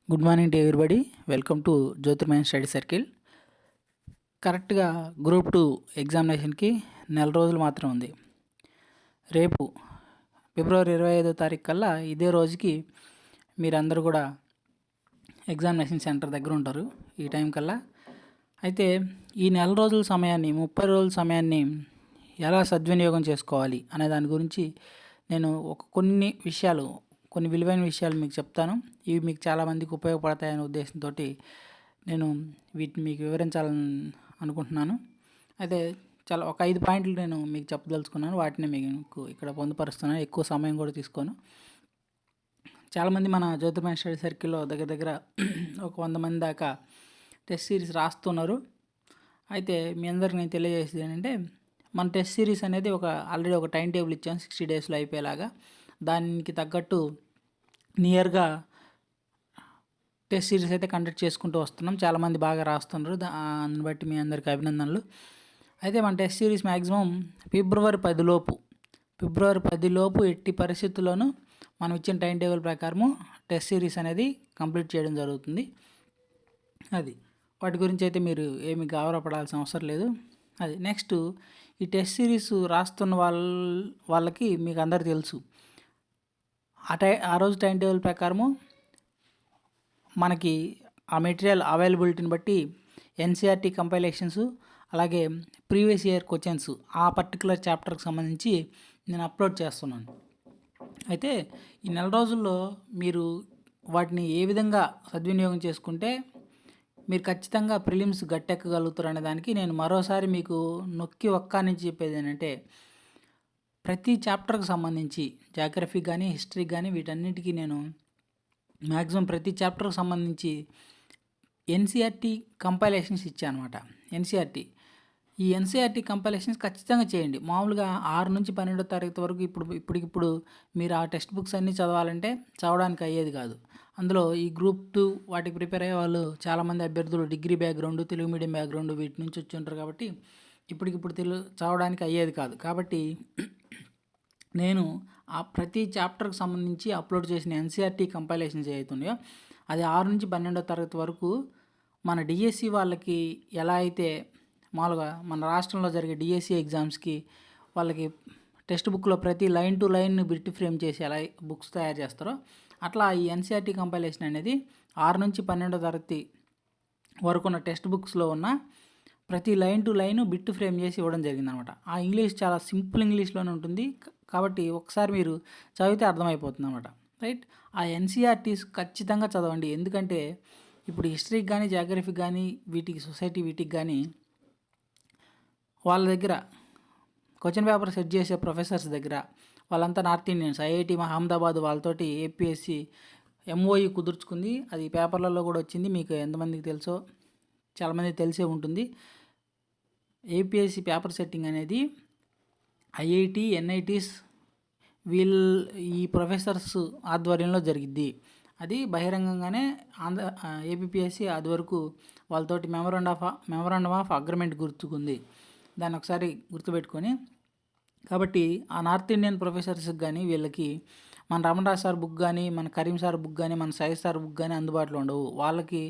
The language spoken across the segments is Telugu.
Good morning to everybody. Welcome to జ్యోతిర్మయం study circle. కరెక్ట్గా గ్రూప్ 2 ఎగ్జామినేషన్కి నెల రోజులు మాత్రం ఉంది. రేపు ఫిబ్రవరి 25వ తారీఖు కల్లా ఇదే రోజుకి మీరందరూ కూడా ఎగ్జామినేషన్ సెంటర్ దగ్గర ఉంటారు ఈ టైం కల్లా. అయితే ఈ నెల రోజుల సమయాన్ని 30 రోజుల సమయాన్ని ఎలా సద్వినియోగం చేసుకోవాలి అనే దాని గురించి నేను కొన్ని విలువైన విషయాలు మీకు చెప్తాను. ఇవి మీకు చాలామందికి ఉపయోగపడతాయనే ఉద్దేశంతో నేను వీటిని మీకు వివరించాలని అనుకుంటున్నాను. అయితే ఒక 5 పాయింట్లు నేను మీకు చెప్పదలుచుకున్నాను. వాటిని మీకు ఇక్కడ పొందుపరుస్తున్నాను. ఎక్కువ సమయం కూడా తీసుకోను. చాలామంది మన జ్యోతిర్మయ స్టడీ సర్కిల్లో దగ్గర ఒక 100 మంది దాకా టెస్ట్ సిరీస్ రాస్తున్నారు. అయితే మీ అందరికి నేను తెలియజేసేది ఏంటంటే, మన టెస్ట్ సిరీస్ అనేది ఆల్రెడీ ఒక టైం టేబుల్ ఇచ్చాను 60 డేస్లో అయిపోయేలాగా. దానికి తగ్గట్టు నియర్గా టెస్ట్ సిరీస్ అయితే కండక్ట్ చేసుకుంటూ వస్తున్నాం. చాలామంది బాగా రాస్తున్నారు. దాన్ని బట్టి మీ అందరికీ అభినందనలు. అయితే మన టెస్ట్ సిరీస్ మ్యాక్సిమం ఫిబ్రవరి 10 లోపు ఎట్టి పరిస్థితుల్లోనూ మనం ఇచ్చిన టైం టేబుల్ ప్రకారము టెస్ట్ సిరీస్ అనేది కంప్లీట్ చేయడం జరుగుతుంది. వాటి గురించి అయితే మీరు ఏమి గాబరాపడాల్సిన అవసరం లేదు. నెక్స్ట్ ఈ టెస్ట్ సిరీస్ రాస్తున్న వాళ్ళకి మీకు అందరికీ తెలుసు, ఆ రోజు టైం టేబుల్ ప్రకారము మనకి ఆ మెటీరియల్ అవైలబిలిటీని బట్టి ఎన్సీఆర్టీ కంపైలేషన్స్, అలాగే ప్రీవియస్ ఇయర్ క్వశ్చన్స్ ఆ పర్టికులర్ చాప్టర్కి సంబంధించి నేను అప్లోడ్ చేస్తున్నాను. అయితే ఈ నెల రోజుల్లో మీరు వాటిని ఏ విధంగా సద్వినియోగం చేసుకుంటే మీరు ఖచ్చితంగా ప్రిలిమ్స్ గట్టెక్కగలుగుతారు అనే దానికి నేను మరోసారి మీకు నొక్కి నుంచి చెప్పేది ఏంటంటే, ప్రతి చాప్టర్కి సంబంధించి జాగ్రఫీ కానీ హిస్టరీ కానీ వీటన్నిటికీ నేను మ్యాక్సిమం ప్రతి చాప్టర్కి సంబంధించి ఎన్సీఆర్టీ కంపైలేషన్స్ ఇచ్చాను అనమాట. ఈ ఎన్సీఆర్టీ కంపైలేషన్స్ ఖచ్చితంగా చేయండి. మామూలుగా 6 నుంచి 12వ తరగతి వరకు ఇప్పటికిప్పుడు మీరు ఆ టెక్స్ట్ బుక్స్ అన్నీ చదవడానికి అయ్యేది కాదు. అందులో ఈ గ్రూప్ 2 వాటికి ప్రిపేర్ అయ్యే వాళ్ళు చాలామంది అభ్యర్థులు degree background, Telugu medium background వీటి నుంచి వచ్చి ఉంటారు. కాబట్టి ఇప్పటికిప్పుడు చదవడానికి అయ్యేది కాదు. కాబట్టి నేను ఆ ప్రతి చాప్టర్కి సంబంధించి అప్లోడ్ చేసిన ఎన్సీఆర్టీ కంపైలేషన్స్ ఏవైతున్నాయో అది 6 నుంచి 12వ తరగతి వరకు మన డిఎస్సి వాళ్ళకి ఎలా అయితే మామూలుగా మన రాష్ట్రంలో జరిగే డిఎస్సి ఎగ్జామ్స్కి వాళ్ళకి టెక్స్ట్ బుక్లో ప్రతి line to line bit frame చేసి ఎలా బుక్స్ తయారు చేస్తారో అట్లా ఈ ఎన్సీఆర్టీ కంపైలేషన్ అనేది 6 నుంచి 12వ తరగతి వరకు ఉన్న టెక్స్ట్ బుక్స్లో ఉన్న ప్రతి line to line bit frame చేసి ఇవ్వడం జరిగిందనమాట. ఆ ఇంగ్లీష్ చాలా సింపుల్ ఇంగ్లీష్లోనే ఉంటుంది. కాబట్టి ఒకసారి మీరు చదివితే అర్థమైపోతుంది అనమాట. రైట్. ఆ ఎన్సీఆర్టీస్ ఖచ్చితంగా చదవండి. ఎందుకంటే ఇప్పుడు హిస్టరీకి కానీ జాగ్రఫీకి కానీ సొసైటీ వీటికి కానీ వాళ్ళ దగ్గర క్వశ్చన్ పేపర్ సెట్ చేసే ప్రొఫెసర్స్ దగ్గర వాళ్ళంతా నార్త్ ఇండియన్స్, ఐఐటి అహ్మదాబాద్ వాళ్ళతోటి ఏపీఎస్సి ఎంఓఈ కుదుర్చుకుంది. అది పేపర్లలో కూడా వచ్చింది. మీకు ఎంతమందికి తెలుసో చాలామంది తెలిసే ఉంటుంది. ఏపీఎస్సి పేపర్ సెట్టింగ్ అనేది ఐఐటి, ఎన్ఐటీస్ ఈ ప్రొఫెసర్స్ ఆధ్వర్యంలో జరిగిద్ది. అది బహిరంగంగానే ఏపీఎస్సి అది వరకు వాళ్ళతోటి మెమరాండమ్ ఆఫ్ అగ్రిమెంట్ గుర్తుకుంది. దాన్ని ఒకసారి గుర్తుపెట్టుకొని, కాబట్టి ఆ నార్త్ ఇండియన్ ప్రొఫెసర్స్కి కానీ వీళ్ళకి మన రమణరాజ్ సార్ బుక్ కానీ, మన కరీం సార్ బుక్ కానీ, మన సైజ్ సార్ బుక్ కానీ అందుబాటులో ఉండవు. వాళ్ళకి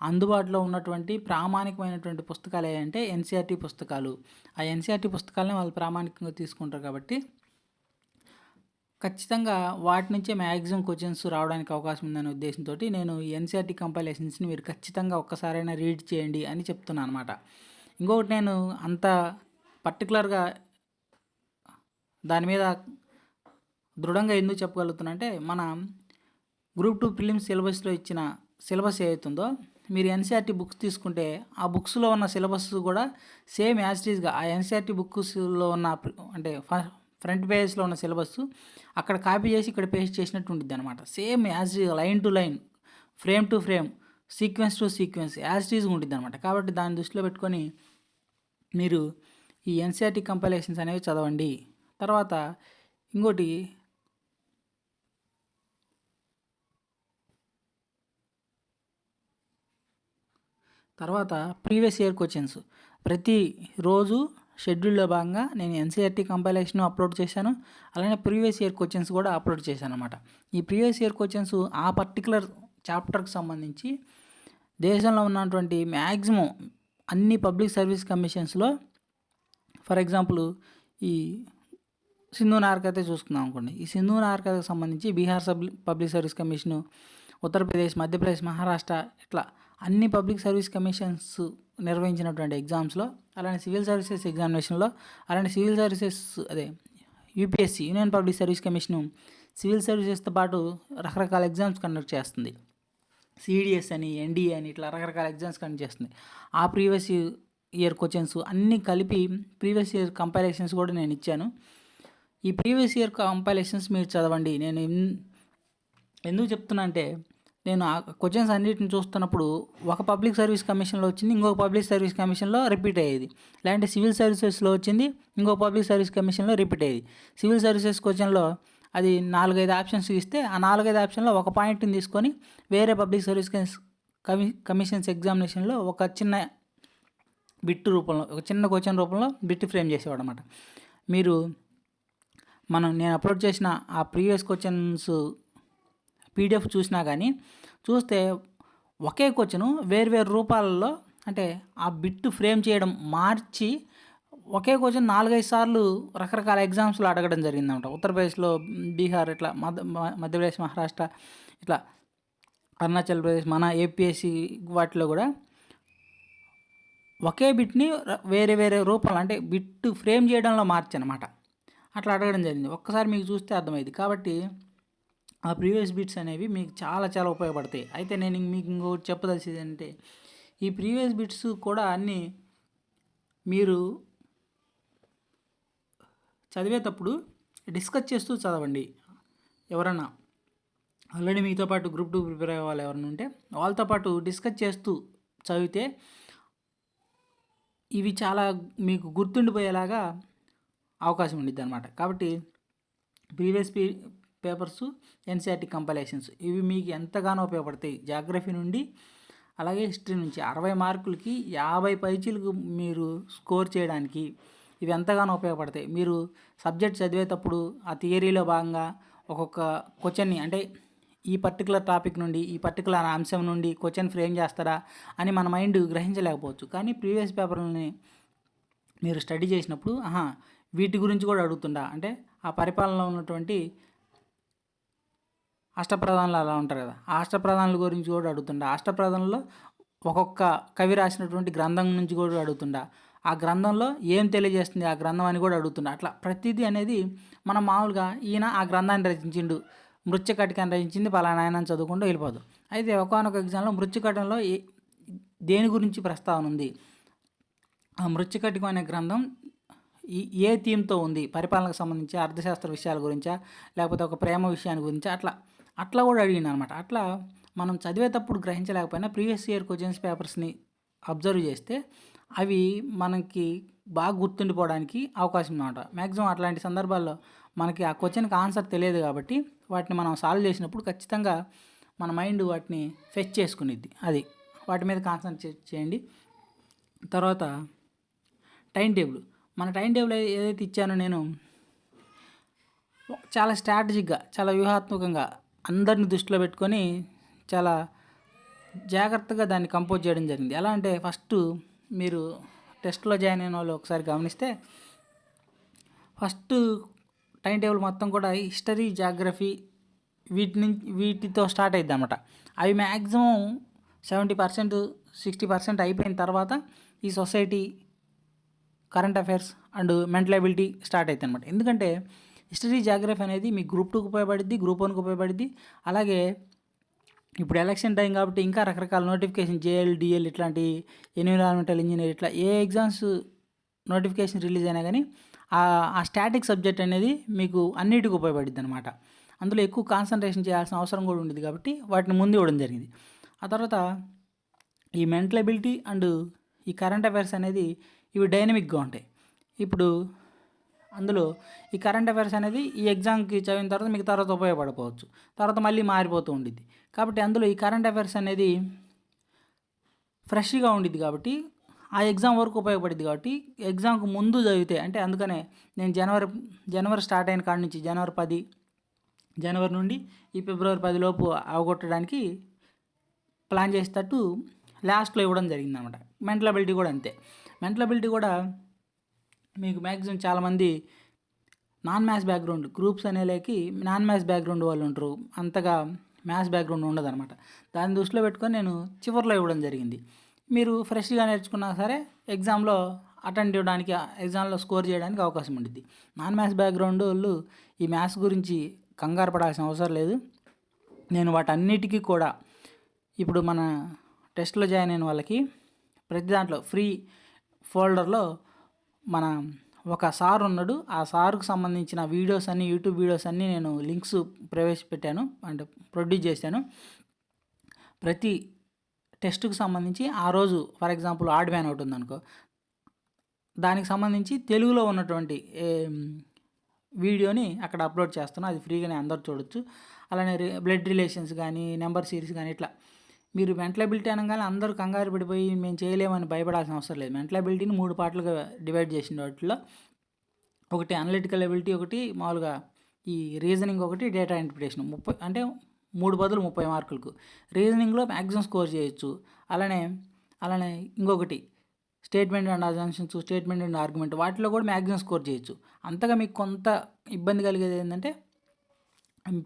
అందుబాటులో ఉన్నటువంటి ప్రామాణికమైనటువంటి పుస్తకాలు ఏంటంటే ఎన్సీఆర్టీ పుస్తకాలు. ఆ ఎన్సీఆర్టీ పుస్తకాలని వాళ్ళు ప్రామాణికంగా తీసుకుంటారు. కాబట్టి ఖచ్చితంగా వాటి నుంచే మ్యాక్సిమం క్వశ్చన్స్ రావడానికి అవకాశం ఉందనే ఉద్దేశంతో నేను ఈ ఎన్సీఆర్టీ కంపైలేషన్స్ని మీరు ఖచ్చితంగా ఒక్కసారైనా రీడ్ చేయండి అని చెప్తున్నాను అనమాట. ఇంకొకటి, నేను అంత పర్టికులర్గా దాని మీద దృఢంగా ఎందుకు చెప్పగలుగుతున్నా అంటే, మన గ్రూప్ 2 ప్రిలిమ్స్ సిలబస్లో ఇచ్చిన సిలబస్ ఏదైతుందో మీరు ఎన్సీఆర్టీ బుక్స్ తీసుకుంటే ఆ బుక్స్లో ఉన్న సిలబస్ కూడా సేమ్ యాజ్ ఇట్ ఈజ్గా ఆ ఎన్సీఆర్టీ బుక్స్లో ఉన్న అంటే ఫ్రంట్ పేజెస్లో ఉన్న సిలబస్ అక్కడ కాపీ చేసి ఇక్కడ పేస్ట్ చేసినట్టు ఉంటుంది అనమాట. Same as line to line, frame to frame, sequence to sequence as it ఈజ్గా ఉంటుంది అనమాట. కాబట్టి దాన్ని దృష్టిలో పెట్టుకొని మీరు ఈ ఎన్సీఆర్టీ కంపైలేషన్స్ అనేవి చదవండి. తర్వాత ఇంకోటి, ప్రీవియస్ ఇయర్ క్వశ్చన్స్ ప్రతిరోజు షెడ్యూల్లో భాగంగా నేను ఎన్సీఆర్టీ కంపైలేషన్ అప్లోడ్ చేశాను. అలానే ప్రీవియస్ ఇయర్ క్వశ్చన్స్ కూడా అప్లోడ్ చేశాను అనమాట. ఈ ప్రీవియస్ ఇయర్ క్వశ్చన్స్ ఆ పర్టికులర్ చాప్టర్కి సంబంధించి దేశంలో ఉన్నటువంటి మ్యాక్సిమం అన్ని పబ్లిక్ సర్వీస్ కమిషన్స్లో, ఫర్ ఎగ్జాంపుల్ ఈ సింధు నార్కైతే చూసుకుందాం అనుకోండి. ఈ సింధు నార్కైకి సంబంధించి Bihar public service commission, Uttar Pradesh, Madhya Pradesh, Maharashtra ఇట్లా అన్ని పబ్లిక్ సర్వీస్ కమిషన్స్ నిర్వహించినటువంటి ఎగ్జామ్స్లో, అలానే సివిల్ సర్వీసెస్ ఎగ్జామినేషన్లో, అలానే civil services UPSC union public service commission civil సర్వీసెస్తో పాటు రకరకాల ఎగ్జామ్స్ కండక్ట్ చేస్తుంది. సిడిఎస్ అని, ఎన్డీఏ అని ఇట్లా రకరకాల ఎగ్జామ్స్ కండక్ట్ చేస్తుంది. ఆ ప్రీవియస్ ఇయర్ క్వశ్చన్స్ అన్నీ కలిపి ప్రీవియస్ ఇయర్ కంపైలేషన్స్ కూడా నేను ఇచ్చాను. ఈ ప్రీవియస్ ఇయర్ కంపైలేషన్స్ మీరు చదవండి. నేను ఎందుకు చెప్తున్నా అంటే, నేను ఆ క్వశ్చన్స్ అన్నిటిని చూస్తున్నప్పుడు ఒక పబ్లిక్ సర్వీస్ కమిషన్లో వచ్చింది, ఇంకొక పబ్లిక్ సర్వీస్ కమిషన్లో రిపీట్ అయ్యేది. లేదంటే సివిల్ సర్వీసెస్లో వచ్చింది, ఇంకొక పబ్లిక్ సర్వీస్ కమిషన్లో రిపీట్ అయ్యేది. సివిల్ సర్వీసెస్ క్వశ్చన్లో అది 4-5 ఆప్షన్స్ ఇస్తే ఆ 4-5 ఆప్షన్లో ఒక పాయింట్ని తీసుకొని వేరే పబ్లిక్ సర్వీస్ కమిషన్స్ ఎగ్జామినేషన్లో ఒక చిన్న బిట్ రూపంలో, ఒక చిన్న క్వశ్చన్ రూపంలో బిట్ ఫ్రేమ్ చేసేవాడు అనమాట. మీరు నేను అప్లోడ్ చేసిన ఆ ప్రీవియస్ క్వశ్చన్స్ పీడిఎఫ్ చూసినా కానీ చూస్తే ఒకే క్వశ్చను వేర్వేరు రూపాలలో, అంటే ఆ బిట్ ఫ్రేమ్ చేయడం మార్చి ఒకే క్వశ్చన్ 4-5 సార్లు రకరకాల ఎగ్జామ్స్లో అడగడం జరిగిందన్నమాట. ఉత్తరప్రదేశ్లో, బీహార్ ఇట్లా మధ్యప్రదేశ్, మహారాష్ట్ర ఇట్లా అరుణాచల్ ప్రదేశ్, మన ఏపీఎస్సి వాటిలో కూడా ఒకే బిట్ని వేరే వేరే రూపాలు, అంటే బిట్ ఫ్రేమ్ చేయడంలో మార్చనమాట అట్లా అడగడం జరిగింది. ఒక్కసారి మీకు చూస్తే అర్థమైంది. కాబట్టి ఆ ప్రీవియస్ బిట్స్ అనేవి మీకు చాలా చాలా ఉపయోగపడతాయి. అయితే నేను మీకు ఇంకోటి చెప్పదలిసింది అంటే, ఈ ప్రీవియస్ బిట్స్ కూడా అన్నీ మీరు చదివేటప్పుడు డిస్కస్ చేస్తూ చదవండి. ఎవరన్నా ఆల్రెడీ మీతో పాటు గ్రూప్ 2 ప్రిపేర్ అయ్యే వాళ్ళు ఎవరైనా ఉంటే వాళ్ళతో పాటు డిస్కస్ చేస్తూ చదివితే ఇవి చాలా మీకు గుర్తుండిపోయేలాగా అవకాశం ఉండిద్ది అనమాట. కాబట్టి ప్రీవియస్ పేపర్స్, ఎన్సీఆర్టీ కంపైలేషన్స్ ఇవి మీకు ఎంతగానో ఉపయోగపడతాయి. జాగ్రఫీ నుండి అలాగే హిస్టరీ నుంచి 60 మార్కులకి 50 పైచీలకు మీరు స్కోర్ చేయడానికి ఇవి ఎంతగానో ఉపయోగపడతాయి. మీరు సబ్జెక్ట్ చదివేటప్పుడు ఆ థియరీలో భాగంగా ఒక్కొక్క క్వశ్చన్ని, అంటే ఈ పర్టికులర్ టాపిక్ నుండి, ఈ పర్టికులర్ అంశం నుండి క్వశ్చన్ ఫ్రేమ్ చేస్తారా అని మన మైండ్ గ్రహించలేకపోవచ్చు. కానీ ప్రీవియస్ పేపర్లని మీరు స్టడీ చేసినప్పుడు వీటి గురించి కూడా అడుగుతుండా, అంటే ఆ పరిపాలనలో ఉన్నటువంటి అష్టప్రధానులు అలా ఉంటారు కదా, ఆ అష్టప్రధానుల గురించి కూడా అడుగుతుండా, అష్టప్రధానుల్లో ఒక్కొక్క కవి రాసినటువంటి గ్రంథం నుంచి కూడా అడుగుతుండా, ఆ గ్రంథంలో ఏం తెలియజేస్తుంది ఆ గ్రంథం అని కూడా అడుగుతుండా. అట్లా ప్రతిదీ అనేది మనం మామూలుగా ఈయన ఆ గ్రంథాన్ని రచించిండు, మృత్యుకటికని రచించింది పలానా ఆయన అని చదువుకుంటూ వెళ్ళిపోదు. అయితే ఒకానొక ఎగ్జామ్లో మృత్యుకటంలో దేని గురించి ప్రస్తావన ఉంది, ఆ మృత్యుకటికం అనే గ్రంథం ఏ థీమ్తో ఉంది, పరిపాలనకు సంబంధించి అర్థశాస్త్ర విషయాల గురించా, లేకపోతే ఒక ప్రేమ విషయాన్ని గురించా, అట్లా కూడా అడిగింది అనమాట. అట్లా మనం చదివేటప్పుడు గ్రహించలేకపోయినా ప్రీవియస్ ఇయర్ క్వశ్చన్స్ పేపర్స్ని అబ్జర్వ్ చేస్తే అవి మనకి బాగా గుర్తుండిపోవడానికి అవకాశం అన్నమాట. మ్యాక్సిమం అట్లాంటి సందర్భాల్లో మనకి ఆ క్వశ్చన్కి ఆన్సర్ తెలియదు కాబట్టి వాటిని మనం సాల్వ్ చేసినప్పుడు ఖచ్చితంగా మన మైండ్ వాటిని ఫెచ్ చేసుకునిద్ది. అది వాటి మీద కాన్సన్ట్రేట్ చేయండి. తర్వాత టైం టేబుల్. మన టైం టేబుల్ ఏదైతే ఇచ్చానో నేను చాలా స్ట్రాటజిక్గా, చాలా వ్యూహాత్మకంగా అందరిని దృష్టిలో పెట్టుకొని చాలా జాగ్రత్తగా దాన్ని కంపోజ్ చేయడం జరిగింది. ఎలా అంటే, ఫస్ట్ మీరు టెస్ట్లో జాయిన్ అయిన వాళ్ళు ఒకసారి గమనిస్తే ఫస్ట్ టైం టేబుల్ మొత్తం కూడా హిస్టరీ, జాగ్రఫీ వీటితో స్టార్ట్ అవుతుంది అనమాట. అవి మ్యాక్సిమం 70%, 60% అయిపోయిన తర్వాత ఈ society, current affairs and mental ability start అవుతుంది అనమాట. ఎందుకంటే హిస్టరీ, జాగ్రఫీ అనేది మీ గ్రూప్ 2కి ఉపయోగపడుద్ది, గ్రూప్ 1కి ఉపయోగపడుద్ది. అలాగే ఇప్పుడు ఎలక్షన్ టైం కాబట్టి ఇంకా రకరకాల నోటిఫికేషన్, జేఎల్, డిఎల్ ఇట్లాంటి ఎన్విరాన్మెంటల్ ఇంజనీర్ ఇట్లా ఏ ఎగ్జామ్స్ నోటిఫికేషన్ రిలీజ్ అయినా కానీ ఆ స్టాటిక్ సబ్జెక్ట్ అనేది మీకు అన్నిటికీ ఉపయోగపడుద్ది అనమాట. అందులో ఎక్కువ కాన్సన్ట్రేషన్ చేయాల్సిన అవసరం కూడా ఉండేది కాబట్టి వాటిని ముందు ఇవ్వడం జరిగింది. ఆ తర్వాత ఈ మెంటల్ ఎబిలిటీ అండ్ ఈ కరెంట్ అఫైర్స్ అనేది ఇవి డైనమిక్గా ఉంటాయి. ఇప్పుడు అందులో ఈ కరెంట్ అఫైర్స్ అనేది ఈ ఎగ్జామ్కి చదివిన తర్వాత మీకు తర్వాత ఉపయోగపడకపోవచ్చు, తర్వాత మళ్ళీ మారిపోతూ ఉండిద్ది. కాబట్టి అందులో ఈ కరెంట్ అఫైర్స్ అనేది ఫ్రెష్గా ఉండిద్ది కాబట్టి ఆ ఎగ్జామ్ వరకు ఉపయోగపడుద్ది. కాబట్టి ఎగ్జామ్కి ముందు చదివితే, అంటే అందుకనే నేను జనవరి స్టార్ట్ అయిన కాడ నుంచి జనవరి నుండి ఈ ఫిబ్రవరి 10 లోపు అవగొట్టడానికి ప్లాన్ చేసేటట్టు లాస్ట్లో ఇవ్వడం జరిగిందనమాట. మెంటల్ అబిలిటీ కూడా అంతే. మెంటల్ అబిలిటీ కూడా మీకు మ్యాక్సిమం చాలామంది నాన్ మ్యాథ్స్ బ్యాక్గ్రౌండ్ గ్రూప్స్ అనేలేకి నాన్ మ్యాథ్స్ బ్యాక్గ్రౌండ్ వాళ్ళు ఉంటారు, అంతగా మ్యాథ్స్ బ్యాక్గ్రౌండ్ ఉండదన్నమాట. దాన్ని దృష్టిలో పెట్టుకొని నేను చివరిలో ఇవ్వడం జరిగింది. మీరు ఫ్రెష్గా నేర్చుకున్నా సరే ఎగ్జామ్లో అటెండ్ ఇవ్వడానికి, ఎగ్జామ్లో స్కోర్ చేయడానికి అవకాశం ఉంటుంది. నాన్ మ్యాథ్స్ బ్యాక్గ్రౌండ్ వాళ్ళు ఈ మ్యాథ్స్ గురించి కంగారు పడాల్సిన అవసరం లేదు. నేను వాటన్నిటికీ కూడా ఇప్పుడు మన టెస్ట్లో జాయిన్ అయిన వాళ్ళకి ప్రతి దాంట్లో ఫ్రీ ఫోల్డర్లో మన ఒక సార్ ఉన్నాడు, ఆ సార్కు సంబంధించిన వీడియోస్ అన్నీ, యూట్యూబ్ వీడియోస్ అన్నీ నేను లింక్స్ ప్రవేశపెట్టాను, అంటే ప్రొడ్యూస్ చేశాను. ప్రతి టెస్ట్కు సంబంధించి ఆ రోజు ఫర్ ఎగ్జాంపుల్ ఆడ్ మ్యాన్ ఒకటి ఉందనుకో, దానికి సంబంధించి తెలుగులో ఉన్నటువంటి వీడియోని అక్కడ అప్లోడ్ చేస్తాను. అది ఫ్రీగానే అందరూ చూడొచ్చు. అలానే బ్లడ్ రిలేషన్స్ కానీ, నెంబర్ సిరీస్ కానీ, ఇట్లా మీరు మెంటల్ అబిలిటీ అనగానే అందరూ కంగారు పడిపోయి మేము చేయలేమని భయపడాల్సిన అవసరం లేదు. మెంటల్ అబిలిటీని 3 పార్ట్లుగా డివైడ్ చేసిన వాటిలో ఒకటి అనలిటికల్ అబిలిటీ, ఒకటి మామూలుగా ఈ రీజనింగ్, ఒకటి డేటా ఇంటర్ప్రిటేషన్. 30 అంటే 3 బదులు 30 మార్కులకు. రీజనింగ్లో మ్యాక్సిమం స్కోర్ చేయొచ్చు. అలానే ఇంకొకటి statement and assumptions, statement and argument, వాటిలో కూడా మ్యాక్సిమం స్కోర్ చేయొచ్చు. అంతగా మీకు కొంత ఇబ్బంది కలిగేది ఏంటంటే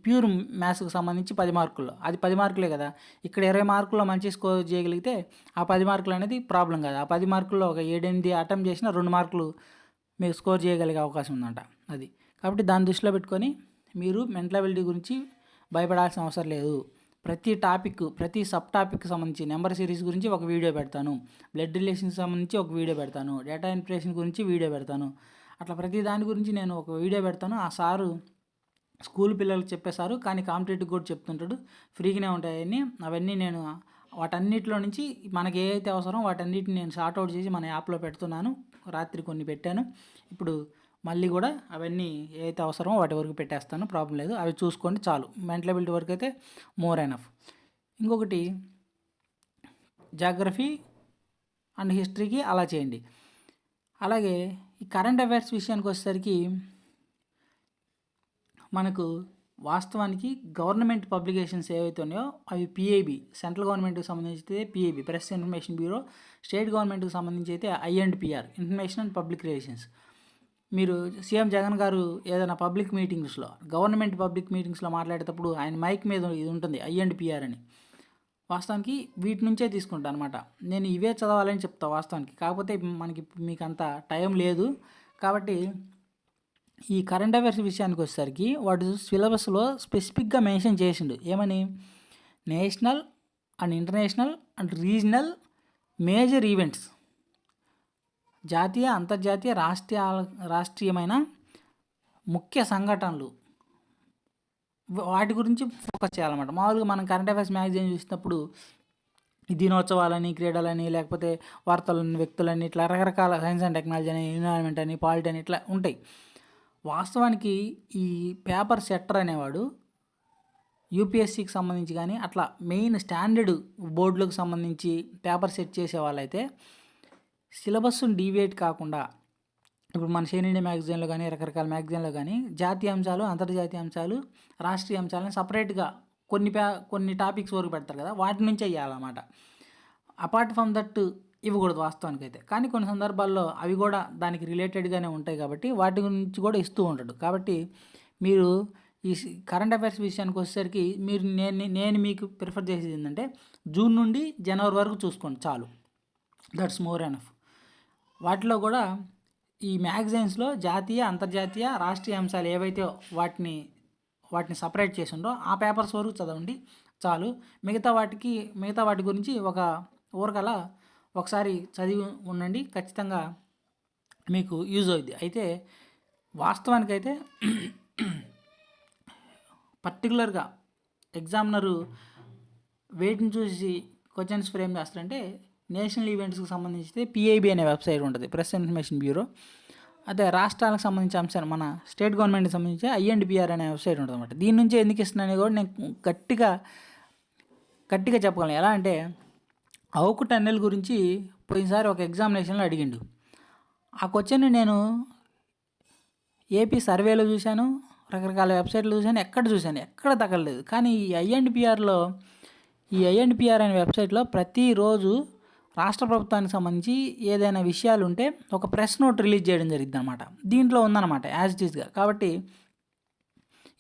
ప్యూర్ మ్యాథ్స్కి సంబంధించి 10 మార్కుల్లో, అది 10 మార్కులే కదా. ఇక్కడ 20 మార్కుల్లో మంచి స్కోర్ చేయగలిగితే ఆ 10 మార్కులు అనేది ప్రాబ్లం కాదు. ఆ 10 మార్కుల్లో ఒక 7-8 అటెంప్ట్ చేసినా 2 మార్కులు మీకు స్కోర్ చేయగలిగే అవకాశం ఉందంట. అది కాబట్టి దాన్ని దృష్టిలో పెట్టుకొని మీరు మెంటల్ అబిలిటీ గురించి భయపడాల్సిన అవసరం లేదు. ప్రతి టాపిక్, ప్రతి సబ్ టాపిక్కి సంబంధించి నెంబర్ సిరీస్ గురించి ఒక వీడియో పెడతాను, బ్లడ్ రిలేషన్కి సంబంధించి ఒక వీడియో పెడతాను, డేటా ఇంటర్ప్రిటేషన్ గురించి వీడియో పెడతాను. అట్లా ప్రతి దాని గురించి నేను ఒక వీడియో పెడతాను. ఆ సారు స్కూల్ పిల్లలకు చెప్పేశారు, కానీ కాంపిటేటివ్ కూడా చెప్తుంటాడు. ఫ్రీగానే ఉంటాయి అవన్నీ నేను వాటన్నిటిలో నుంచి మనకి ఏ అయితే అవసరం వాటన్నిటిని నేను షార్ట్అవుట్ చేసి మన యాప్లో పెడుతున్నాను. రాత్రి కొన్ని పెట్టాను, ఇప్పుడు మళ్ళీ కూడా అవన్నీ ఏ అయితే అవసరమో వాటి వరకు పెట్టేస్తాను, ప్రాబ్లం లేదు. అవి చూసుకోండి చాలు. మెంటల్ అబిలిటీ వరకు అయితే మోర్ ఎనఫ్. ఇంకొకటి జాగ్రఫీ అండ్ హిస్టరీకి అలా చేయండి. అలాగే ఈ కరెంట్ అఫైర్స్ విషయానికి వచ్చేసరికి మనకు వాస్తవానికి గవర్నమెంట్ పబ్లికేషన్స్ ఏవైతే ఉన్నాయో అవి పిఐబి, సెంట్రల్ గవర్నమెంట్కి సంబంధించి అయితే PIB, press information bureau, state గవర్నమెంట్కి సంబంధించి అయితే I&PR, information and public relations. మీరు సీఎం జగన్ గారు ఏదైనా పబ్లిక్ మీటింగ్స్లో, గవర్నమెంట్ పబ్లిక్ మీటింగ్స్లో మాట్లాడేటప్పుడు ఆయన మైక్ మీద ఇది ఉంటుంది ఐఎండ్పిఆర్ అని. వాస్తవానికి వీటి నుంచే తీసుకుంటా అనమాట. నేను ఇవే చదవాలని చెప్తా వాస్తవానికి, కాకపోతే మీకు అంత టైం లేదు. కాబట్టి ఈ కరెంట్ అఫైర్స్ విషయానికి వచ్చేసరికి వాడు సిలబస్లో స్పెసిఫిక్గా మెన్షన్ చేసిండు. ఏమని? National and international and regional major events, జాతీయ, అంతర్జాతీయ, రాష్ట్రీయమైన ముఖ్య సంఘటనలు, వాటి గురించి ఫోకస్ చేయాలన్నమాట. మామూలుగా మనం కరెంట్ అఫైర్స్ మ్యాగజైన్ చూసినప్పుడు దినోత్సవాలని, క్రీడలని, లేకపోతే వార్తలని, వ్యక్తులని, ఇట్లా రకరకాల సైన్స్ అండ్ టెక్నాలజీ అని, ఎన్విరాన్మెంట్ అని, పాలిటీ అని ఇట్లా ఉంటాయి. వాస్తవానికి ఈ పేపర్ సెట్టర్ అనేవాడు యూపీఎస్సీకి సంబంధించి కానీ అట్లా మెయిన్ స్టాండర్డ్ బోర్డులకు సంబంధించి పేపర్ సెట్ చేసే వాళ్ళైతే సిలబస్ను డీవియేట్ కాకుండా, ఇప్పుడు మన షేర్ ఇండియా మ్యాగజైన్లో కానీ రకరకాల మ్యాగజైన్లో కానీ జాతీయ అంశాలు, అంతర్జాతీయ అంశాలు, రాష్ట్రీయ అంశాలను సపరేట్గా కొన్ని టాపిక్స్ వరకు పెడతారు కదా, వాటి నుంచే ఇవ్వాలన్నమాట. అపార్ట్ ఫ్రమ్ దట్ ఇవ్వకూడదు వాస్తవానికి అయితే. కానీ కొన్ని సందర్భాల్లో అవి కూడా దానికి రిలేటెడ్గానే ఉంటాయి కాబట్టి వాటి గురించి కూడా ఇస్తూ ఉంటాడు. కాబట్టి మీరు ఈ కరెంట్ అఫైర్స్ విషయానికి వచ్చేసరికి నేను మీకు ప్రిఫర్ చేసేది ఏంటంటే జూన్ నుండి జనవరి వరకు చూసుకోండి చాలు, దట్స్ మోర్ ఎనఫ్. వాటిలో కూడా ఈ మ్యాగజైన్స్లో జాతీయ, అంతర్జాతీయ, రాష్ట్రీయ అంశాలు ఏవైతే వాటిని సపరేట్ చేసి ఉండో ఆ పేపర్స్ వరకు చదవండి చాలు. మిగతా వాటి గురించి ఒక ఊరకలా ఒకసారి చదివి ఉండండి, ఖచ్చితంగా మీకు యూజ్ అవుద్ది. అయితే వాస్తవానికైతే పర్టికులర్గా ఎగ్జామినరు వేటిని చూసి క్వశ్చన్స్ ఫ్రేమ్ చేస్తారంటే నేషనల్ ఈవెంట్స్కి సంబంధించి పిఐబి అనే వెబ్సైట్ ఉంటుంది, ప్రెస్ ఇన్ఫర్మేషన్ బ్యూరో. అదే రాష్ట్రాలకు సంబంధించిన అంశాలు మన స్టేట్ గవర్నమెంట్కి సంబంధించి ఐఎండ్పిఆర్ అనే వెబ్సైట్ ఉంటుంది అనమాట. దీని నుంచి ఎందుకు ఇస్తున్నానని కూడా నేను గట్టిగా చెప్పగలను. ఎలా అంటే అవుకు టన్నెల్ గురించి పోయినసారి ఒక ఎగ్జామినేషన్లో అడిగిండు. ఆ క్వశ్చన్ నేను ఏపీ సర్వేలో చూశాను, రకరకాల వెబ్సైట్లు చూశాను, ఎక్కడ తగలలేదు. కానీ ఈ ఐఎండ్పిఆర్లో ఈ ఐఎన్పిఆర్ అనే వెబ్సైట్లో ప్రతిరోజు రాష్ట్ర ప్రభుత్వానికి సంబంధించి ఏదైనా విషయాలు ఉంటే ఒక ప్రెస్ నోట్ రిలీజ్ చేయడం జరిగింది అనమాట. దీంట్లో ఉందన్నమాట యాజ్ ఇట్ ఈస్గా. కాబట్టి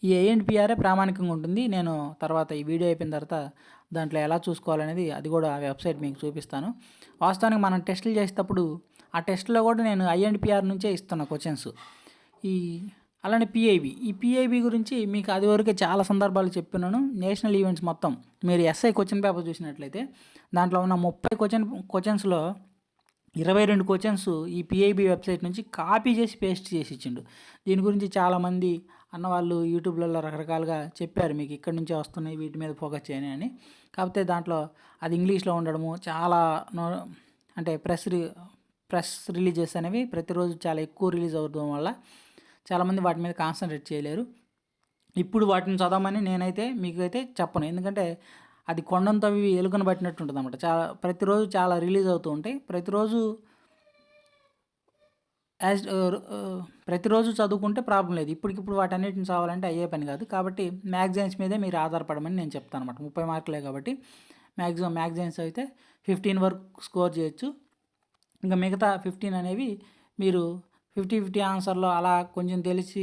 ఈ ఐఎన్పిఆరే ప్రామాణికంగా ఉంటుంది. నేను తర్వాత ఈ వీడియో అయిపోయిన తర్వాత దాంట్లో ఎలా చూసుకోవాలనేది అది కూడా ఆ వెబ్సైట్ మీకు చూపిస్తాను. వాస్తవానికి మనం టెస్టులు చేసేటప్పుడు ఆ టెస్ట్లో కూడా నేను ఐఎన్పిఆర్ నుంచే ఇస్తున్నా క్వశ్చన్స్. ఈ అలానే పిఐబి, ఈ పిఐబి గురించి మీకు అది వరకే చాలా సందర్భాలు చెప్పినాను. నేషనల్ ఈవెంట్స్ మొత్తం మీరు ఎస్ఐ క్వశ్చన్ పేపర్ చూసినట్లయితే దాంట్లో ఉన్న 30 క్వశ్చన్స్లో 22 క్వశ్చన్స్ ఈ పిఐబి వెబ్సైట్ నుంచి కాపీ చేసి పేస్ట్ చేసి ఇచ్చిండు. దీని గురించి చాలామంది అన్నవాళ్ళు యూట్యూబ్లలో రకరకాలుగా చెప్పారు, మీకు ఇక్కడి నుంచే వస్తున్నాయి, వీటి మీద ఫోకస్ చేయని అని. కాకపోతే దాంట్లో అది ఇంగ్లీష్లో ఉండడము, చాలా అంటే ప్రెస్ రిలీజెస్ అనేవి ప్రతిరోజు చాలా ఎక్కువ రిలీజ్ అవ్వడం వల్ల చాలామంది వాటి మీద కాన్సన్ట్రేట్ చేయలేరు. ఇప్పుడు వాటిని చదవమని నేనైతే మీకైతే చెప్పను, ఎందుకంటే అది కొండంతో ఎలుకను పట్టినట్టు ఉంటుంది అన్నమాట. ప్రతిరోజు చాలా రిలీజ్ అవుతూ ఉంటాయి. ప్రతిరోజు చదువుకుంటే ప్రాబ్లం లేదు. ఇప్పటికిప్పుడు వాటన్నిటిని చదవాలంటే అయ్యే పని కాదు. కాబట్టి మ్యాగజైన్స్ మీదే మీరు ఆధారపడమని నేను చెప్తాను అనమాట. 30 మార్కులే కాబట్టి మ్యాగజైన్స్ అయితే 15 వరకు స్కోర్ చేయొచ్చు. ఇంకా మిగతా 15 అనేవి మీరు 50-50 ఆన్సర్లో అలా కొంచెం తెలిసి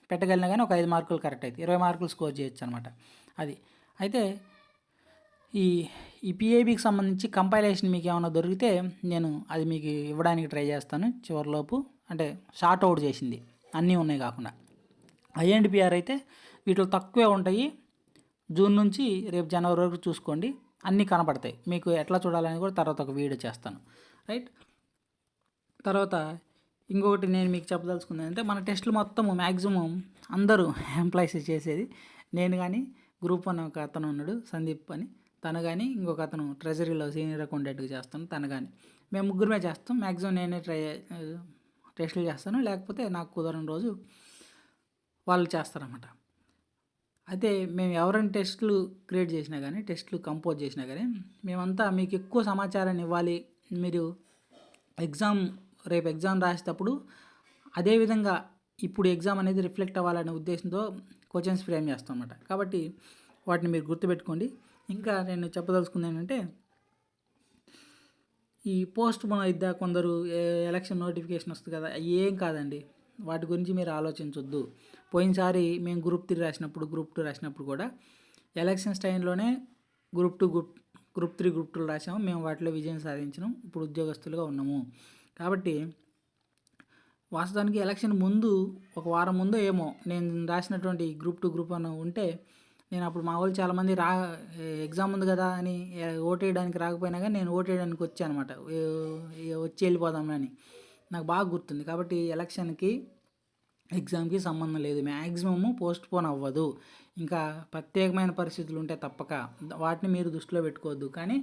పెట్టగలిగినా కానీ ఒక 5 మార్కులు కరెక్ట్ అయితే 20 మార్కులు స్కోర్ చేయొచ్చు అనమాట. అది అయితే ఈ పిఐబికి సంబంధించి కంపైలేషన్ మీకు ఏమైనా దొరికితే నేను అది మీకు ఇవ్వడానికి ట్రై చేస్తాను చివరిలోపు. అంటే షార్ట్ అవుట్ చేసింది అన్నీ ఉన్నాయి కాకుండా. ఐఎన్పిఆర్ అయితే వీటిలో తక్కువే ఉంటాయి. జూన్ నుంచి రేపు జనవరి వరకు చూసుకోండి, అన్నీ కనపడతాయి. మీకు ఎట్లా చూడాలని కూడా తర్వాత ఒక వీడియో చేస్తాను, రైట్. తర్వాత ఇంకొకటి నేను మీకు చెప్పదలుచుకుంది అంటే మన టెస్టులు మొత్తము మ్యాక్సిమం అందరూ ఎంప్లాయీస్ చేసేది. నేను కానీ గ్రూప్ 1 ఒక అతను ఉన్నాడు సందీప్ అని, తను కానీ ఇంకొక అతను ట్రెజరీలో సీనియర్ అకౌంటెంట్గా చేస్తాను, తను కానీ మేము ముగ్గురమే చేస్తాం. మ్యాక్సిమం నేనే టెస్టులు చేస్తాను, లేకపోతే నాకు కుదరని రోజు వాళ్ళు చేస్తారన్నమాట. అయితే మేము ఎవరైనా టెస్టులు క్రియేట్ చేసినా కానీ, టెస్టులు కంపోజ్ చేసినా కానీ మేమంతా మీకు ఎక్కువ సమాచారాన్ని ఇవ్వాలి. మీరు రేపు ఎగ్జామ్ రాసేటప్పుడు అదేవిధంగా ఇప్పుడు ఎగ్జామ్ అనేది రిఫ్లెక్ట్ అవ్వాలనే ఉద్దేశంతో క్వశ్చన్స్ ఫ్రేమ్ చేస్తాం అన్నమాట. కాబట్టి వాటిని మీరు గుర్తుపెట్టుకోండి. ఇంకా నేను చెప్పదలుచుకుంది ఏంటంటే ఈ పోస్ట్ పోన్ అయిద్దా, కొందరు ఎలక్షన్ నోటిఫికేషన్ వస్తుంది కదా, ఏం కాదండి, వాటి గురించి మీరు ఆలోచించొద్దు. పోయినసారి మేము గ్రూప్ 3 రాసినప్పుడు, గ్రూప్ 2 రాసినప్పుడు కూడా ఎలక్షన్స్ టైంలోనే గ్రూప్ 2, గ్రూప్ 3, గ్రూప్ 2 రాసాము. మేము వాటిలో విజయం సాధించినాం, ఇప్పుడు ఉద్యోగస్తులుగా ఉన్నాము. కాబట్టి వాస్తవానికి ఎలక్షన్ ముందు ఒక వారం ముందు ఏమో నేను రాసినటువంటి గ్రూప్ 2, గ్రూప్ 1 ఉంటే నేను అప్పుడు మా వాళ్ళు చాలామంది ఎగ్జామ్ ఉంది కదా అని ఓటేయడానికి రాకపోయినా కానీ నేను ఓటేయడానికి వచ్చాను అనమాట, వచ్చి వెళ్ళిపోదామని. నాకు బాగా గుర్తుంది. కాబట్టి ఎలక్షన్కి ఎగ్జామ్కి సంబంధం లేదు, మ్యాక్సిమము పోస్ట్ పోన్ అవ్వదు. ఇంకా ప్రత్యేకమైన పరిస్థితులు ఉంటే తప్పక వాటిని మీరు దృష్టిలో పెట్టుకోవద్దు. కానీ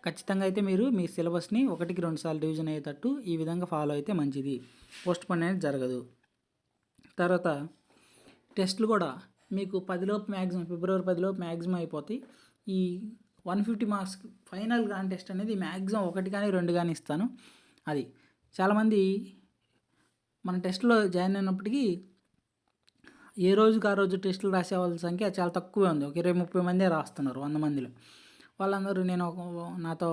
ఖచ్చితంగా అయితే మీరు మీ సిలబస్ని 1కి 2 సార్లు రివిజన్ అయ్యేటట్టు ఈ విధంగా ఫాలో అయితే మంచిది, పోస్ట్ పోన్ అనేది జరగదు. తర్వాత టెస్టులు కూడా మీకు 10 మ్యాక్సిమం, ఫిబ్రవరి 10 మ్యాక్సిమం అయిపోతాయి. ఈ 150 మార్క్స్ ఫైనల్ గ్రాండ్ టెస్ట్ అనేది మ్యాక్సిమం 1 కానీ 2 కానీ ఇస్తాను. అది చాలామంది మన టెస్ట్లో జాయిన్ అయినప్పటికీ ఏ రోజుకి ఆ రోజు టెస్టులు రాసే వాళ్ళ సంఖ్య చాలా తక్కువే ఉంది. ఒక 20-30 మందే రాస్తున్నారు 100 మందిలో. వాళ్ళందరూ నాతో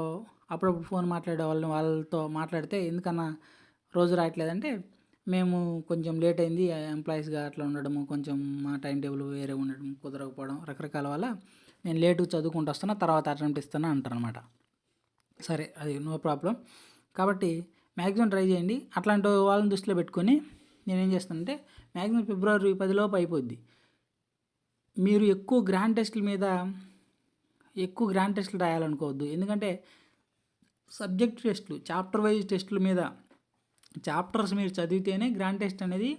అప్పుడప్పుడు ఫోన్ వాళ్ళతో మాట్లాడితే, ఎందుకన్నా రోజు రాయట్లేదంటే, మేము కొంచెం లేట్ అయింది, ఎంప్లాయీస్గా అట్లా ఉండడము, కొంచెం మా టైం టేబుల్ వేరే ఉండడం, కుదరకపోవడం, రకరకాల వల్ల నేను లేటుగా చదువుకుంటూ వస్తున్నా, తర్వాత అటెంప్ట్ ఇస్తాను అంటారనమాట. సరే, అది నో ప్రాబ్లం. కాబట్టి మ్యాక్సిమం ట్రై చేయండి. అట్లాంటి వాళ్ళని దృష్టిలో పెట్టుకొని నేనేం చేస్తానంటే మ్యాక్సిమం ఫిబ్రవరి 10 అయిపోద్ది. మీరు ఎక్కువ గ్రాండ్ టెస్టులు రాయాలనుకోవద్దు. ఎందుకంటే సబ్జెక్ట్ టెస్టులు, చాప్టర్ వైజ్ టెస్టుల మీద చాప్టర్స్ మీరు చదివితేనే గ్రాండ్ టెస్ట్ అనేది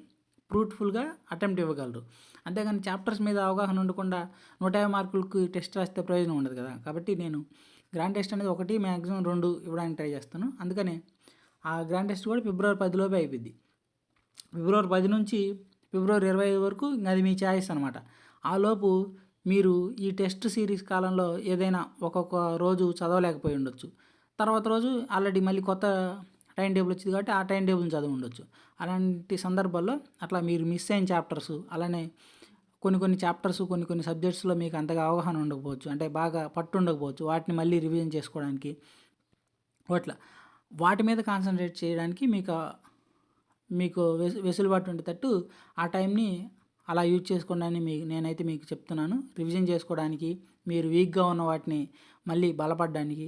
ఫ్రూట్ఫుల్గా అటెంప్ట్ ఇవ్వగలరు. అంతేగాని చాప్టర్స్ మీద అవగాహన ఉండకుండా 150 మార్కులకి టెస్ట్ రాస్తే ప్రయోజనం ఉండదు కదా. కాబట్టి నేను గ్రాండ్ టెస్ట్ అనేది 1, మ్యాక్సిమం 2 ఇవ్వడానికి ట్రై చేస్తాను. అందుకనే ఆ గ్రాండ్ టెస్ట్ కూడా ఫిబ్రవరి 10 అయిపోద్ది. ఫిబ్రవరి 10 నుంచి ఫిబ్రవరి 25 వరకు అది మీ ఛాయిస్ అనమాట. ఆలోపు మీరు ఈ టెస్ట్ సిరీస్ కాలంలో ఏదైనా ఒక్కొక్క రోజు చదవలేకపోయి ఉండొచ్చు. తర్వాత రోజు ఆల్రెడీ మళ్ళీ కొత్త టైం టేబుల్ వచ్చింది కాబట్టి ఆ టైం టేబుల్ని చదివి ఉండొచ్చు. అలాంటి సందర్భాల్లో అట్లా మీరు మిస్ అయిన చాప్టర్స్, అలానే కొన్ని చాప్టర్స్ కొన్ని సబ్జెక్ట్స్‌లో మీకు అంతగా అవగాహన ఉండకపోవచ్చు. అంటే బాగా పట్టు ఉండకపోవచ్చు. వాటిని మళ్ళీ రివిజన్ చేసుకోవడానికి అట్లా. వాటి మీద కాన్సంట్రేట్ చేయడానికి మీకు వెసులుబాటు ఉండేటట్టు ఆ టైంని అలా యూజ్ చేసుకోండి అని నేనైతే మీకు చెప్తున్నాను. రివిజన్ చేసుకోవడానికి, మీరు వీక్‌గా ఉన్న వాటిని మళ్ళీ బలపడడానికి,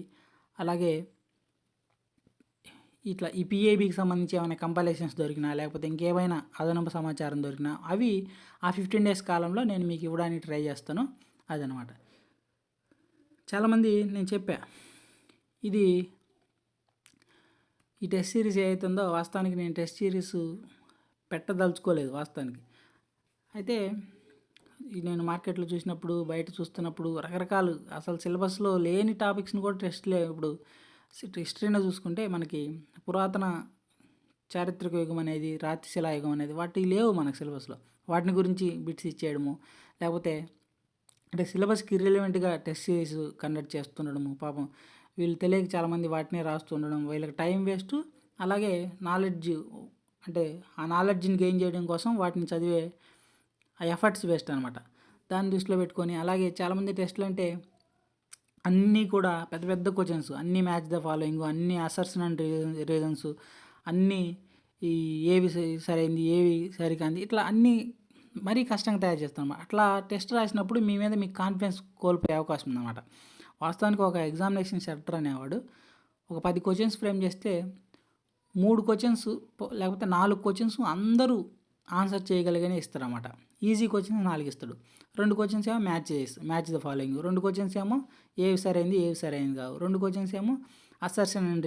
అలాగే ఇట్లా ఈ పీఏబీకి సంబంధించి ఏమైనా కంపైలేషన్స్ దొరికినా, లేకపోతే ఇంకేమైనా అదనపు సమాచారం దొరికినా అవి ఆ 15 డేస్ కాలంలో నేను మీకు ఇవ్వడానికి ట్రై చేస్తాను. అదనమాట. చాలామంది నేను చెప్పా. ఇది ఈ టెస్ట్ సిరీస్ ఏదైతుందో వాస్తవానికి నేను టెస్ట్ సిరీస్ పెట్టదలుచుకోలేదు వాస్తవానికి. అయితే నేను మార్కెట్‌లో చూసినప్పుడు, బయట చూస్తున్నప్పుడు రకరకాలు అసలు సిలబస్‌లో లేని టాపిక్స్‌ని కూడా ఇప్పుడు హిస్టరీలో చూసుకుంటే మనకి పురాతన చారిత్రక యుగం అనేది, రాతి శిలా యుగం అనేది వాటికి లేవు మనకు సిలబస్‌లో. వాటిని గురించి బిట్స్ ఇచ్చేయడము, లేకపోతే అంటే సిలబస్‌కి ఇర్రెలెవెంట్‌గా టెస్ట్ సిరీస్ కండక్ట్ చేస్తుండడము. పాపం వీళ్ళు తెలియక చాలామంది వాటినే రాస్తుండడం, వీళ్ళకి టైం వేస్టు, అలాగే నాలెడ్జ్ అంటే ఆ నాలెడ్జ్‌ని గెయిన్ చేయడం కోసం వాటిని చదివే ఆ ఎఫర్ట్స్ వేస్ట్ అనమాట. దాన్ని దృష్టిలో పెట్టుకొని అలాగే చాలామంది టెస్టులు అంటే అన్నీ కూడా పెద్ద పెద్ద క్వశ్చన్స్, అన్నీ మ్యాచ్ ద ఫాలోయింగ్, అన్నీ అసర్షన్ అండ్ రీజన్స్, అన్నీ ఈ ఏవి సరైంది, ఏవి సరికాంది, ఇట్లా అన్నీ మరీ కష్టంగా తయారు చేస్తామన్నమాట. అట్లా టెస్ట్ రాసినప్పుడు మీ మీద మీకు కాన్ఫిడెన్స్ కోల్పోయే అవకాశం ఉందన్నమాట. వాస్తవానికి ఒక ఎగ్జామినేషన్ సెంటర్ అనేవాడు ఒక 10 క్వశ్చన్స్ ఫ్రేమ్ చేస్తే 3 క్వశ్చన్స్ లేకపోతే 4 క్వశ్చన్స్ అందరూ ఆన్సర్ చేయగలిగానే ఇస్తారన్నమాట. ఈజీ క్వశ్చన్స్ 4 ఇస్తాడు. 2 క్వశ్చన్స్ ఏమో మ్యాచ్ ద ఫాలోయింగ్, 2 క్వశ్చన్స్ ఏమో ఏవి సరైంది, ఏవి సరైంది కావు, 2 క్వశ్చన్స్ ఏమో అసర్షన్ అండ్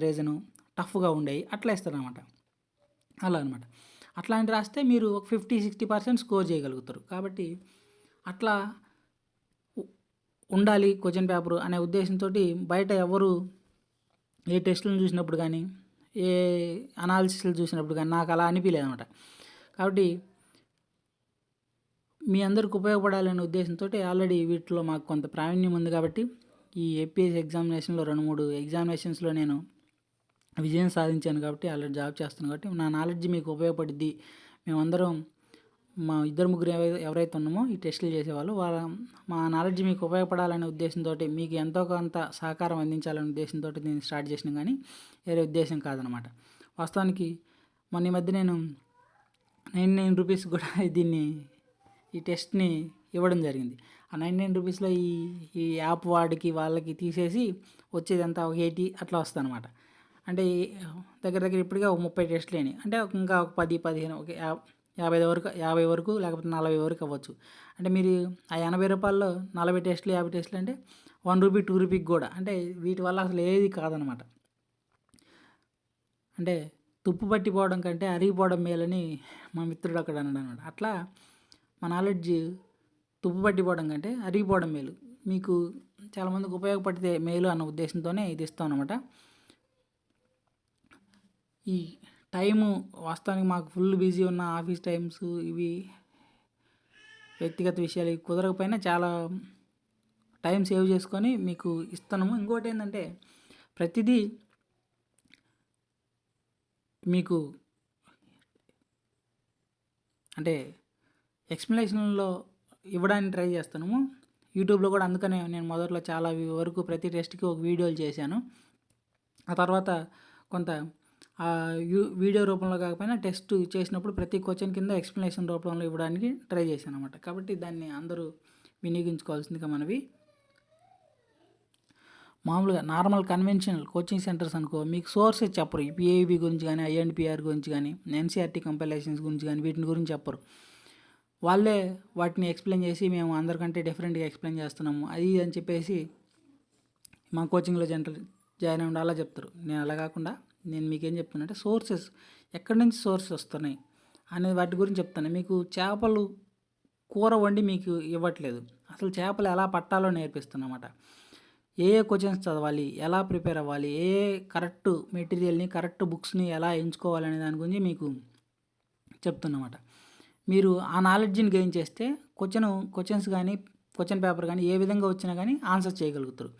రీజను టఫ్గా ఉండేవి, అట్లా ఇస్తారన్నమాట. అలా అనమాట. అట్లాంటి రాస్తే మీరు ఒక 50-60% స్కోర్ చేయగలుగుతారు. కాబట్టి అట్లా ఉండాలి క్వశ్చన్ పేపరు అనే ఉద్దేశంతో బయట ఎవరు ఏ టెస్టులను చూసినప్పుడు కానీ, ఏ అనాలిసిస్లు చూసినప్పుడు కానీ నాకు అలా అనిపించలేదన్నమాట. కాబట్టి మీ అందరికి ఉపయోగపడాలనే ఉద్దేశంతో ఆల్రెడీ వీటిలో మాకు కొంత ప్రావీణ్యం ఉంది. కాబట్టి ఈ ఏపీఎస్సీ ఎగ్జామినేషన్లో 2-3 ఎగ్జామినేషన్స్లో నేను విజయం సాధించాను. కాబట్టి ఆల్రెడీ జాబ్ చేస్తాను. కాబట్టి నా నాలెడ్జ్ మీకు ఉపయోగపడిద్ది. మేమందరం మా 2-3 ఎవరైతే ఉన్నామో ఈ టెస్టులు చేసేవాళ్ళు మా నాలెడ్జ్ మీకు ఉపయోగపడాలనే ఉద్దేశంతో, మీకు ఎంతో కొంత సహకారం అందించాలనే ఉద్దేశంతో నేను స్టార్ట్ చేసిన కానీ వేరే ఉద్దేశం కాదనమాట. వాస్తవానికి మొన్న ఈ మధ్య నేను 99 రూపీస్ కూడా ఈ టెస్ట్ని ఇవ్వడం జరిగింది. ఆ 99 రూపీస్లో ఈ యాప్ వాడికి వాళ్ళకి తీసేసి వచ్చేదంతా ఒక 80 అట్లా వస్తుందన్నమాట. అంటే దగ్గర ఇప్పటికే ఒక 30 టెస్టులు అయినాయి. అంటే ఇంకా ఒక 10-15 ఒక 50 వరకు లేకపోతే 40 వరకు అవ్వచ్చు. అంటే మీరు ఆ 80 రూపాయల్లో 40 టెస్టులు 50 టెస్టులు అంటే 1 రూపీ 2 రూపీకి కూడా, అంటే వీటి వల్ల అసలు ఏది కాదనమాట. అంటే తుప్పు పట్టిపోవడం కంటే అరిగిపోవడం మేలని మా మిత్రుడు అక్కడ అన్నాడు అనమాట. అట్లా మా నాలెడ్జ్ తుప్పు పట్టిపోవడం కంటే అరిగిపోవడం మేలు, మీకు చాలామందికి ఉపయోగపడితే మేలు అన్న ఉద్దేశంతోనే ఇది ఇస్తాం అనమాట. ఈ టైము వాస్తవానికి మాకు ఫుల్ బిజీ ఉన్న ఆఫీస్ టైమ్స్, ఇవి వ్యక్తిగత విషయాలు కుదరకపోయినా చాలా టైం సేవ్ చేసుకొని మీకు ఇస్తున్నాము. ఇంకోటి ఏంటంటే ప్రతిదీ మీకు అంటే ఎక్స్ప్లెనేషన్లో ఇవ్వడానికి ట్రై చేస్తున్నాము. యూట్యూబ్లో కూడా అందుకనే నేను మొదట్లో చాలా వరకు ప్రతి టెస్ట్కి ఒక వీడియోలు చేశాను. ఆ తర్వాత కొంత వీడియో రూపంలో కాకపోయినా టెస్ట్ చేసినప్పుడు ప్రతి క్వశ్చన్ కింద ఎక్స్ప్లెనేషన్ రూపంలో ఇవ్వడానికి ట్రై చేశాను అనమాట. కాబట్టి దాన్ని అందరూ వినియోగించుకోవాల్సిందిగా మనవి. మామూలుగా నార్మల్ కన్వెన్షనల్ కోచింగ్ సెంటర్స్ అనుకో మీకు సోర్సెస్ చెప్పరు. ఈ పిఏబి గురించి కానీ, ఐఎన్పిఆర్ గురించి కానీ, ఎన్సీఆర్టీ కంపైలేషన్స్ గురించి కానీ వీటి గురించి చెప్పరు. వాళ్ళే వాటిని ఎక్స్ప్లెయిన్ చేసి మేము అందరికంటే డిఫరెంట్గా ఎక్స్ప్లెయిన్ చేస్తున్నాము అది అని చెప్పేసి మా కోచింగ్లో జాయిన్ అవ్వండి అలా చెప్తారు. నేను అలా కాకుండా నేను మీకేం చెప్తున్నా సోర్సెస్ ఎక్కడి నుంచి సోర్సెస్ వస్తున్నాయి అనేది వాటి గురించి చెప్తాను. మీకు చేపలు కూర వండి మీకు ఇవ్వట్లేదు, అసలు చేపలు ఎలా పట్టాలో నేర్పిస్తున్నమాట. ఏ క్వశ్చన్స్ చదవాలి, ఎలా ప్రిపేర్ అవ్వాలి, కరెక్ట్ మెటీరియల్ని కరెక్ట్ బుక్స్ని ఎలా ఎంచుకోవాలనే దాని గురించి మీకు చెప్తున్నమాట. మీరు ఆ నాలెడ్జ్ని గెయిన్ చేస్తే క్వశ్చన్స్ కానీ క్వశ్చన్ పేపర్ కానీ ఏ విధంగా వచ్చినా కానీ ఆన్సర్ చేయగలుగుతారు.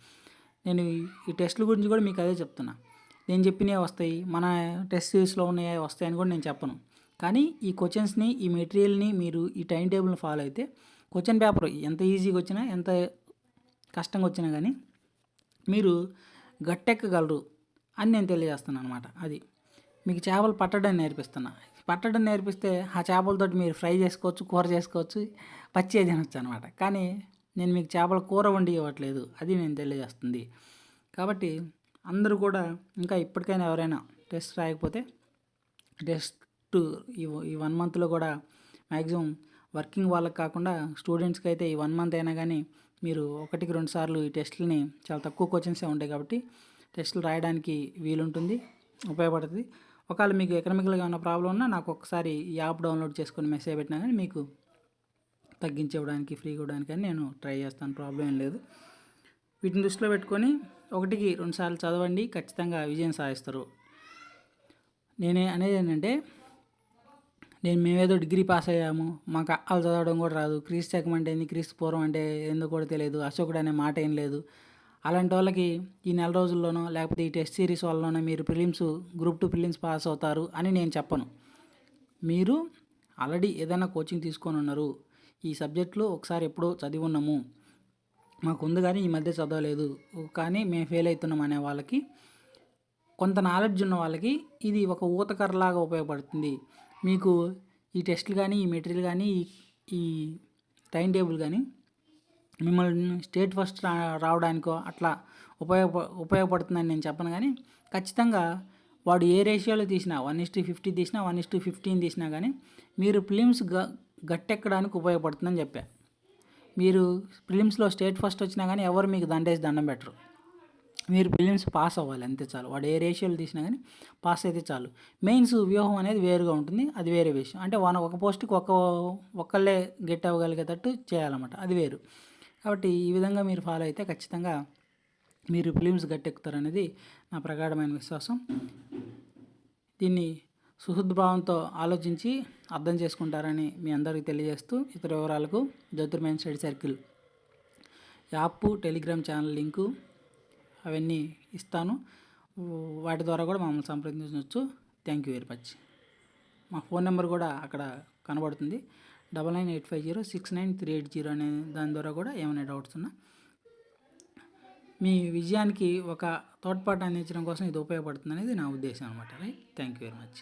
నేను ఈ టెస్టుల గురించి కూడా మీకు అదే చెప్తున్నా. నేను చెప్పినవి వస్తాయి, మన టెస్ట్ సిరీస్లో ఉన్నాయి వస్తాయని కూడా నేను చెప్పను. కానీ ఈ క్వశ్చన్స్ని, ఈ మెటీరియల్ని మీరు ఈ టైం టేబుల్ని ఫాలో అయితే క్వశ్చన్ పేపర్ ఎంత ఈజీగా వచ్చినా, ఎంత కష్టంగా వచ్చినా కానీ మీరు గట్టెక్కగలరు అని నేను తెలియజేస్తున్నాను అనమాట. అది మీకు చేపలు పట్టడం నేర్పిస్తున్నా. పట్టడం నేర్పిస్తే ఆ చేపలతోటి మీరు ఫ్రై చేసుకోవచ్చు, కూర చేసుకోవచ్చు, పచ్చిగా తినొచ్చు అనమాట. కానీ నేను మీకు చేపల కూర వండి ఇవ్వట్లేదు, అది నేను తెలియజేస్తుంది. కాబట్టి అందరూ కూడా ఇంకా ఇప్పటికైనా ఎవరైనా టెస్ట్ రాయకపోతే టెస్ట్ ఈ 1 మంత్లో కూడా మ్యాక్సిమం వర్కింగ్ వాళ్ళకి కాకుండా స్టూడెంట్స్కి అయితే ఈ 1 మంత్ అయినా కానీ మీరు 1కి 2 సార్లు ఈ టెస్టులని, చాలా తక్కువ క్వశ్చన్సే ఉంటాయి కాబట్టి టెస్టులు రాయడానికి వీలుంటుంది, ఉపయోగపడుతుంది. ఒకవేళ మీకు ఎకనామికల్గా ఏమైనా ప్రాబ్లం ఉన్నా నాకు ఒకసారి ఈ యాప్ డౌన్లోడ్ చేసుకొని మెసేజ్ పెట్టినా కానీ మీకు తగ్గించి ఇవ్వడానికి, ఫ్రీగా ఇవ్వడానికి అని నేను ట్రై చేస్తాను, ప్రాబ్లం ఏం లేదు. వీటిని దృష్టిలో పెట్టుకొని 1కి 2 సార్లు చదవండి, ఖచ్చితంగా విజయం సాధిస్తారు. నేనే అనేది ఏంటంటే, మేమేదో డిగ్రీ పాస్ అయ్యాము, మాకు అక్కలు చదవడం కూడా రాదు, క్రీస్తు శకం అంటే ఏంది, క్రీస్తు పూర్వం అంటే ఏందో కూడా తెలియదు, అశోకుడు అనే మాట ఏం లేదు, అలాంటి వాళ్ళకి ఈ నెల రోజుల్లోనో లేకపోతే ఈ టెస్ట్ సిరీస్ వల్లనో మీరు గ్రూప్ 2 ప్రిలిమ్స్ పాస్ అవుతారు అని నేను చెప్పను. మీరు ఆల్రెడీ ఏదైనా కోచింగ్ తీసుకొని ఉన్నారు, ఈ సబ్జెక్టులో ఒకసారి ఎప్పుడో చదివి ఉన్నాము, మాకు ఉంది కానీ ఈ మధ్య చదవలేదు, కానీ మేము ఫెయిల్ అవుతున్నాం అనే వాళ్ళకి, కొంత నాలెడ్జ్ ఉన్న వాళ్ళకి ఇది ఒక ఊతకర్రలాగా ఉపయోగపడుతుంది. మీకు ఈ టెస్టులు కానీ, ఈ మెటీరియల్ కానీ, ఈ టైం టేబుల్ కానీ మిమ్మల్ని స్టేట్ ఫస్ట్ రావడానికో అట్లా ఉపయోగపడుతుందని నేను చెప్పను. కానీ ఖచ్చితంగా వాడు ఏ రేషియోలో తీసినా, 1:50 తీసినా, 1:15 తీసినా కానీ మీరు ప్రిలిమ్స్ గట్టెక్కడానికి ఉపయోగపడుతుందని చెప్పా. మీరు ప్రిలిమ్స్లో స్టేట్ ఫస్ట్ వచ్చినా కానీ ఎవరు మీకు దండేసి దండం పెట్టరు. మీరు ప్రిలిమ్స్ పాస్ అవ్వాలి అంతే చాలు. వాడు ఏ రేషియోలు తీసినా కానీ పాస్ అయితే చాలు. మెయిన్స్ వ్యూహం అనేది వేరుగా ఉంటుంది, అది వేరే విషయం. అంటే ఒక పోస్ట్కి ఒక్కళ్ళే గెట్ అవ్వగలిగేటట్టు చేయాలన్నమాట, అది వేరు. కాబట్టి ఈ విధంగా మీరు ఫాలో అయితే ఖచ్చితంగా మీరు ప్రిలిమ్స్ గట్టెక్కుతారనేది నా ప్రగాఢమైన విశ్వాసం. దీన్ని సుహృద్భావంతో ఆలోచించి అర్థం చేసుకుంటారని మీ అందరికీ తెలియజేస్తూ, ఇతర వివరాలకు Jyotirmayam study circle app, Telegram channel link అవన్నీ ఇస్తాను, వాటి ద్వారా కూడా మమ్మల్ని సంప్రదించవచ్చు. Thank you very much. మా ఫోన్ నెంబర్ కూడా అక్కడ కనబడుతుంది, 9985069380 అనే దాని ద్వారా కూడా ఏమైనా డౌట్స్ ఉన్నా మీ విజయానికి ఒక తోడ్పాటు అందించడం కోసం ఇది ఉపయోగపడుతుంది అనేది నా ఉద్దేశం అనమాట. Right, thank you very much.